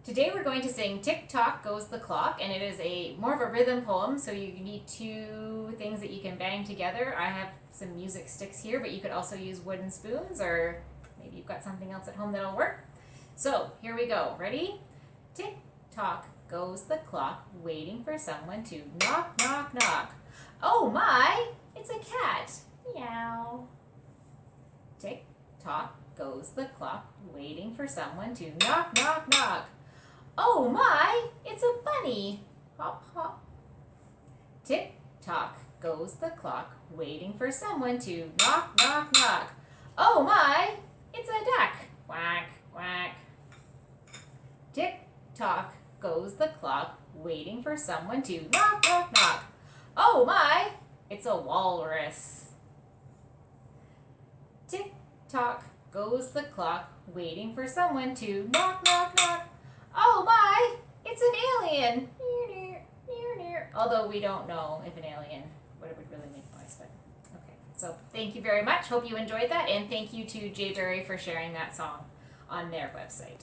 Today we're going to sing Tick Tock Goes the Clock, and it is more of a rhythm poem, so you need two things that you can bang together. I have some music sticks here, but you could also use wooden spoons, or maybe you've got something else at home that'll work. So here we go. Ready? Tick tock goes the clock, waiting for someone to knock, knock, knock. Oh my, it's a cat. Meow. Tick tock goes the clock, waiting for someone to knock, knock, knock. Oh my, it's a bunny. Hop, hop. Tick tock goes the clock, waiting for someone to knock, knock, knock. Oh my, it's a duck. Quack, quack. Tick tock goes the clock, waiting for someone to knock, knock, knock. Oh my, it's a walrus. Tick tock goes the clock, waiting for someone to knock, knock, knock. Oh my, it's an alien. Near, near, near, near. Although we don't know if an alien would really make noise, but okay. So thank you very much. Hope you enjoyed that, and thank you to Jay Berry for sharing that song on their website.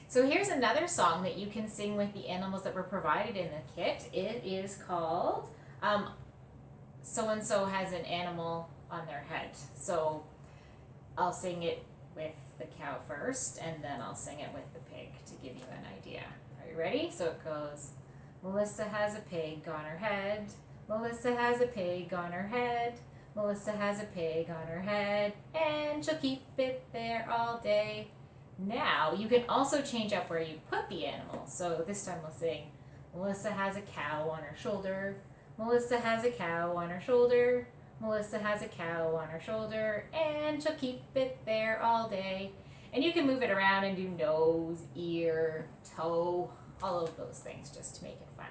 So here's another song that you can sing with the animals that were provided in the kit. It is called So-and-so Has an Animal on Their Head. So I'll sing it with the cow first, and then I'll sing it with the pig to give you an idea. Are you ready? So it goes, Melissa has a pig on her head. Melissa has a pig on her head. Melissa has a pig on her head, and she'll keep it there all day. Now, you can also change up where you put the animal. So this time we'll sing, Melissa has a cow on her shoulder. Melissa has a cow on her shoulder. Melissa has a cow on her shoulder, and she'll keep it there all day. And you can move it around and do nose, ear, toe, all of those things just to make it fun.